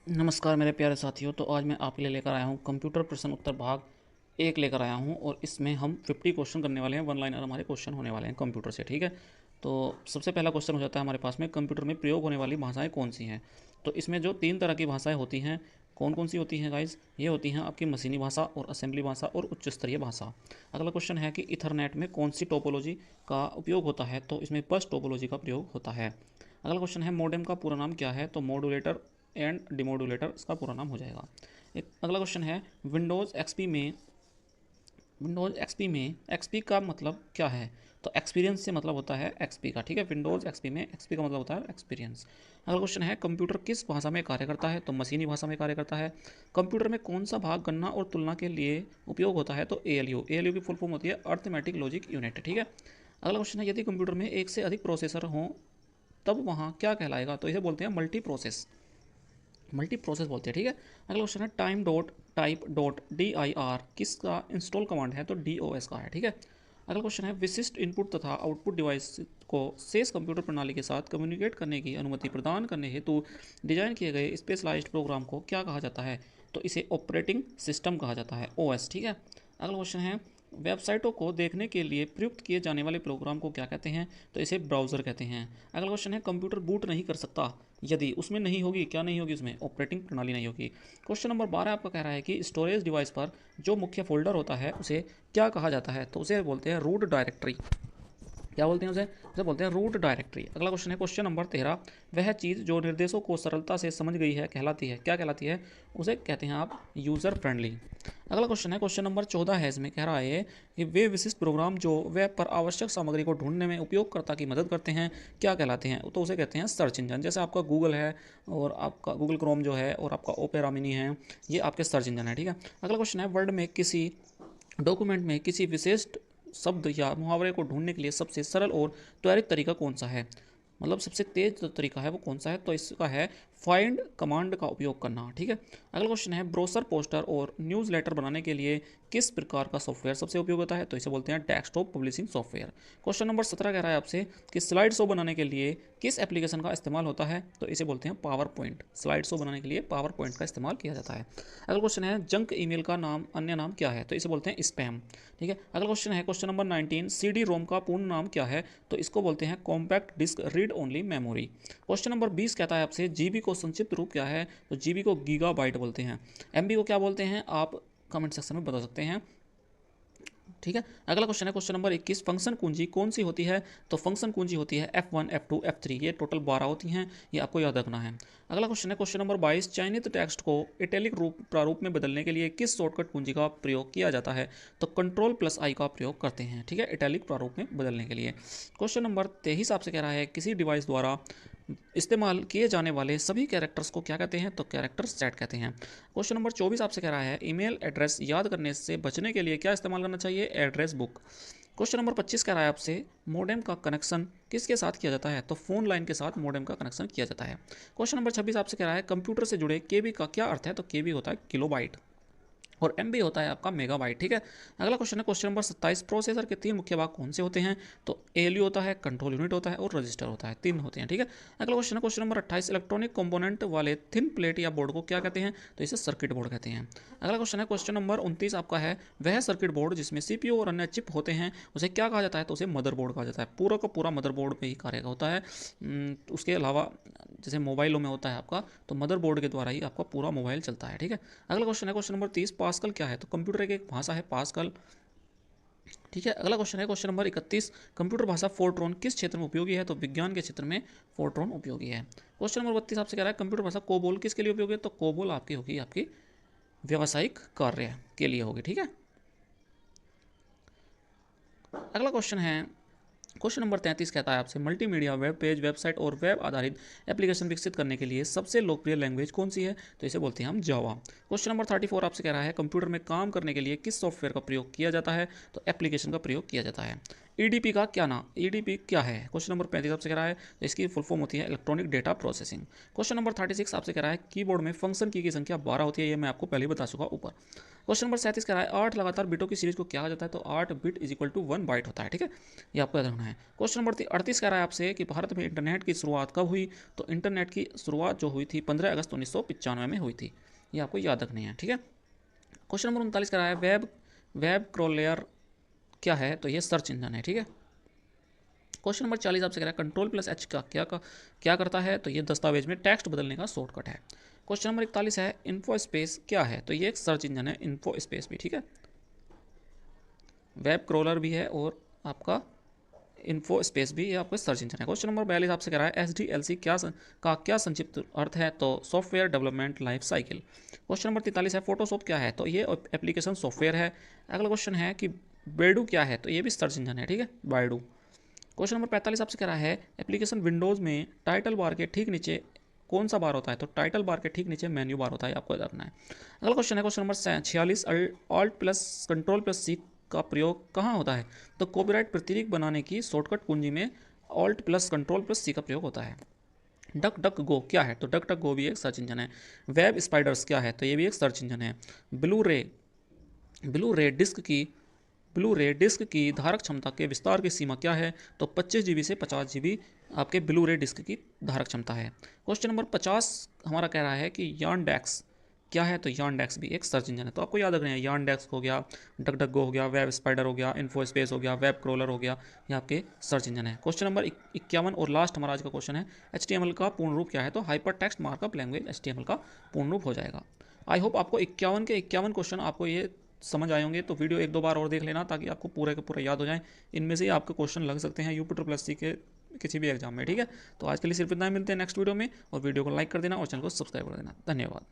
नमस्कार मेरे प्यारे साथियों। तो आज मैं आपके लिए लेकर आया हूँ कंप्यूटर प्रश्न उत्तर भाग एक लेकर आया हूँ और इसमें हम 50 क्वेश्चन करने वाले हैं। वन लाइनर हमारे क्वेश्चन होने वाले हैं कंप्यूटर से, ठीक है। तो सबसे पहला क्वेश्चन हो जाता है हमारे पास में, कंप्यूटर में प्रयोग होने वाली भाषाएं कौन सी हैं। तो इसमें जो तीन तरह की भाषाएं होती हैं, कौन कौन सी होती हैं गाइज? ये होती हैं आपकी मशीनी भाषा और असेंबली भाषा और उच्च स्तरीय भाषा। अगला क्वेश्चन है कि इथरनेट में कौन सी टोपोलॉजी का उपयोग होता है। तो इसमें बस टोपोलॉजी का प्रयोग होता है। अगला क्वेश्चन है मॉडेम का पूरा नाम क्या है। तो मॉड्यूलेटर एंड डिमोडुलेटर इसका पूरा नाम हो जाएगा। एक अगला क्वेश्चन है विंडोज़ एक्सपी का मतलब क्या है। तो एक्सपीरियंस से मतलब होता है एक्सपी का, ठीक है। विंडोज़ एक्सपी में एक्सपी का मतलब होता है एक्सपीरियंस। अगला क्वेश्चन है कंप्यूटर किस भाषा में कार्य करता है। तो मशीनी भाषा में कार्य करता है। कंप्यूटर में कौन सा भाग गणना और तुलना के लिए उपयोग होता है। तो एएलयू की फुल फॉर्म होती है अर्थमेटिक लॉजिक यूनिट, ठीक है। अगला क्वेश्चन है यदि कंप्यूटर में एक से अधिक प्रोसेसर हों तब वहाँ क्या कहलाएगा। तो इसे बोलते हैं मल्टी प्रोसेस बोलते हैं, ठीक है। अगला क्वेश्चन है time dot type dot D I R किसका इंस्टॉल कमांड है। तो डी ओ एस का है, ठीक है। अगला क्वेश्चन है विशिष्ट इनपुट तथा आउटपुट डिवाइस को शेष कंप्यूटर प्रणाली के साथ कम्युनिकेट करने की अनुमति प्रदान करने हेतु डिजाइन किए गए स्पेशलाइज्ड प्रोग्राम को क्या कहा जाता है। तो इसे ऑपरेटिंग सिस्टम कहा जाता है, ओ एस, ठीक है। अगला क्वेश्चन है वेबसाइटों को देखने के लिए प्रयुक्त किए जाने वाले प्रोग्राम को क्या कहते हैं। तो इसे ब्राउज़र कहते हैं। अगला क्वेश्चन है कंप्यूटर बूट नहीं कर सकता यदि उसमें नहीं होगी, क्या नहीं होगी, उसमें ऑपरेटिंग प्रणाली नहीं होगी। क्वेश्चन नंबर 12 आपका कह रहा है कि स्टोरेज डिवाइस पर जो मुख्य फोल्डर होता है उसे क्या कहा जाता है। तो उसे बोलते हैं रूट डायरेक्टरी। क्या बोलते हैं उसे? उसे बोलते हैं रूट डायरेक्टरी। अगला क्वेश्चन है क्वेश्चन नंबर 13, वह चीज़ जो निर्देशों को सरलता से समझ गई है कहलाती है, क्या कहलाती है। उसे कहते हैं आप यूज़र फ्रेंडली। अगला क्वेश्चन है क्वेश्चन नंबर 14 है, इसमें कह रहा है कि वे विशिष्ट प्रोग्राम जो वेब पर आवश्यक सामग्री को ढूंढने में उपयोगकर्ता की मदद करते हैं क्या कहलाते हैं। तो उसे कहते हैं सर्च इंजन। जैसे आपका गूगल है और आपका गूगल क्रोम जो है और आपका ओपेरा मिनी है, ये आपके सर्च इंजन है, ठीक है। अगला क्वेश्चन है वर्ड में किसी डॉक्यूमेंट में किसी विशेष शब्द या मुहावरे को ढूंढने के लिए सबसे सरल और त्वरित तरीका कौन सा है, मतलब सबसे तेज जो तरीका है वो कौन सा है। तो इसका है फाइंड कमांड का उपयोग करना, ठीक है। अगला क्वेश्चन है ब्रोशर पोस्टर और न्यूज़ लेटर बनाने के लिए किस प्रकार का सॉफ्टवेयर सबसे उपयोग होता है। तो इसे बोलते हैं desktop publishing software. Question number 17 कह रहा है आपसे कि स्लाइड शो बनाने के लिए किस एप्लीकेशन का इस्तेमाल होता है। तो इसे बोलते हैं पावर पॉइंट। स्लाइड शो बनाने के लिए पावर पॉइंट का इस्तेमाल किया जाता है। अगला क्वेश्चन है जंक ईमेल का नाम अन्य नाम क्या है। तो इसे बोलते हैं स्पैम, ठीक है। अगला क्वेश्चन है question number 19, C D ROM का पूर्ण नाम क्या है। तो इसको बोलते हैं compact disc read only memory. Question number 20 कहता है आपसे जीबी को संक्षिप्त रूप क्या है। तो जीबी को गीगाबाइट बोलते हैं। एमबी को क्या बोलते हैं, आप कमेंट सेक्शन में बता सकते हैं, ठीक है। अगला क्वेश्चन है क्वेश्चन नंबर 21, फंक्शन कुंजी कौन सी होती है। तो फंक्शन कुंजी होती है F1 F2 F3, ये टोटल 12 होती हैं, ये आपको याद रखना है। अगला क्वेश्चन है क्वेश्चन नंबर 22, चयनित टेक्स्ट को इटैलिक रूप प्रारूप में बदलने के लिए किस शॉर्टकट कुंजी का प्रयोग किया जाता है। तो कंट्रोल प्लस आई का प्रयोग करते हैं, ठीक है, इटैलिक प्रारूप में बदलने के लिए। क्वेश्चन नंबर 23 आपसे कह रहा है किसी डिवाइस द्वारा इस्तेमाल किए जाने वाले सभी कैरेक्टर्स को क्या कहते हैं। तो कैरेक्टर सेट कहते हैं। क्वेश्चन नंबर 24 आपसे कह रहा है ईमेल एड्रेस याद करने से बचने के लिए क्या इस्तेमाल करना चाहिए। Address book. क्वेश्चन नंबर 25 कह रहा है आपसे मोडेम का कनेक्शन किसके साथ किया जाता है। तो फोन लाइन के साथ मोडेम का कनेक्शन किया जाता है। क्वेश्चन नंबर 26 आपसे कह रहा है कंप्यूटर से जुड़े केबी का क्या अर्थ है। तो केबी होता है किलोबाइट और एम बी होता है आपका मेगाबाइट, ठीक है। अगला क्वेश्चन है क्वेश्चन नंबर 27, प्रोसेसर के तीन मुख्य भाग कौन से होते हैं। तो एलयू होता है, कंट्रोल यूनिट होता है और रजिस्टर होता है, तीन होते हैं, ठीक है। अगला क्वेश्चन है क्वेश्चन नंबर 28, इलेक्ट्रॉनिक कंपोनेंट वाले थिन प्लेट या बोर्ड को क्या कहते हैं। तो इसे सर्किट बोर्ड कहते हैं। अगला क्वेश्चन है क्वेश्चन नंबर 29 आपका है वह सर्किट बोर्ड जिसमें सीपीयू और अन्य चिप होते हैं उसे क्या कहा जाता है। तो उसे मदरबोर्ड कहा जाता है। पूरा का पूरा मदरबोर्ड पे ही कार्य होता है। उसके अलावा जैसे मोबाइलों में होता है आपका, तो मदरबोर्ड के द्वारा ही आपका पूरा मोबाइल चलता है, ठीक है। अगला क्वेश्चन है क्वेश्चन नंबर 30, पास्कल क्या है। तो कंप्यूटर की एक भाषा है पास्कल, ठीक है। अगला क्वेश्चन है क्वेश्चन नंबर 31, कंप्यूटर भाषा फोर्ट्रॉन किस क्षेत्र में उपयोगी है। तो विज्ञान के क्षेत्र में फोर्ट्रॉन उपयोगी है। क्वेश्चन नंबर 32 आपसे कह रहा है कंप्यूटर भाषा कोबोल किसके लिए उपयोगी है। तो कोबोल आपकी होगी आपकी व्यावसायिक कार्य के लिए होगी, ठीक है। अगला क्वेश्चन है क्वेश्चन नंबर 33 कहता है आपसे मल्टीमीडिया वेब पेज वेबसाइट और वेब आधारित एप्लीकेशन विकसित करने के लिए सबसे लोकप्रिय लैंग्वेज कौन सी है। तो इसे बोलते हैं हम जावा। क्वेश्चन नंबर 34 आपसे कह रहा है कंप्यूटर में काम करने के लिए किस सॉफ्टवेयर का प्रयोग किया जाता है। तो एप्लीकेशन का प्रयोग किया जाता है। ईडीपी का क्या नाम, ईडीपी क्या है? क्वेश्चन नंबर 35 आपसे कह रहा है तो इसकी फुल फॉर्म होती है electronic data processing. Question number 36 आपसे कह रहा है कीबोर्ड में फंक्शन की संख्या 12 होती है, ये मैं आपको पहले ही बता चुका ऊपर। क्वेश्चन नंबर 37 कह रहा है 8 लगातार बिटों की सीरीज को क्या कहा जाता है? तो 8 bit is equal to 1 byte होता है, ठीक है, ये आपको याद रखना है। क्वेश्चन नंबर 38 कह रहा है आपसे कि भारत में इंटरनेट की शुरुआत कब हुई? तो इंटरनेट की शुरुआत जो हुई थी 15 अगस्त 1995 में हुई थी, ये आपको याद रखनी है, ठीक है। क्वेश्चन नंबर 39 कह रहा है वेब वेब क्रोलियर क्या है? तो ये सर्च इंजन है, ठीक है। क्वेश्चन नंबर 40 आपसे कह रहा है कंट्रोल प्लस एच का क्या करता है? तो ये दस्तावेज में टेक्स्ट बदलने का शॉर्टकट है। क्वेश्चन नंबर 41 है इन्फो स्पेस क्या है? तो ये एक सर्च इंजन है, इन्फो स्पेस भी, ठीक है, वेब क्रोलर भी है और आपका इन्फो स्पेस भी, ये आपका सर्च इंजन है। क्वेश्चन नंबर 42 आपसे कह रहा है SDLC क्या संक्षिप्त अर्थ है? तो software development life cycle. Question number 43 है फोटोशॉप क्या है? तो ये एप्लीकेशन सॉफ्टवेयर है। अगला क्वेश्चन है कि बेडू क्या है? तो ये भी सर्च इंजन है, ठीक है, बायडू। क्वेश्चन नंबर 45 आपसे कह रहा है एप्लीकेशन विंडोज़ में टाइटल बार के ठीक नीचे कौन सा बार होता है? तो टाइटल बार के ठीक नीचे मेन्यू बार होता है, आपको याद रखना है। अगला क्वेश्चन है question number 46 alt plus control plus C का प्रयोग कहाँ होता है? तो कॉपीराइट प्रतीक बनाने की शॉर्टकट कुंजी में alt plus control plus C का प्रयोग होता है। डक डक गो क्या है? तो डक डक गो भी एक सर्च इंजन है। वेब स्पाइडर्स क्या है? तो ये भी एक सर्च इंजन है। ब्लू रे ब्लू रे डिस्क की ब्लू रे डिस्क की धारक क्षमता के विस्तार की सीमा क्या है? तो 25 GB से 50 GB आपके ब्लू रे डिस्क की धारक क्षमता है। क्वेश्चन नंबर 50 हमारा कह रहा है कि यानडेक्स क्या है? तो यानडेक्स भी एक सर्च इंजन है, तो आपको याद रखना है यानडेक्स हो गया, डक डक गो हो गया, वेब स्पाइडर हो गया, इन्फो स्पेस हो गया, वेब क्रोलर हो गया, ये आपके सर्च इंजन है। क्वेश्चन नंबर 51 और लास्ट हमारा आज का क्वेश्चन है HTML का पूर्ण रूप क्या है? तो hyper text markup language HTML का पूर्ण रूप हो जाएगा। आई होप आपको 51 के 51 क्वेश्चन आपको ये समझ आए होंगे, तो वीडियो एक दो बार और देख लेना ताकि आपको पूरे के पूरे याद हो जाएं। इनमें से ही आपके क्वेश्चन लग सकते हैं UP++ के किसी भी एग्जाम में, ठीक है। तो आज के लिए सिर्फ इतना ही, मिलते हैं नेक्स्ट वीडियो में, और वीडियो को लाइक कर देना और चैनल को सब्सक्राइब कर देना। धन्यवाद।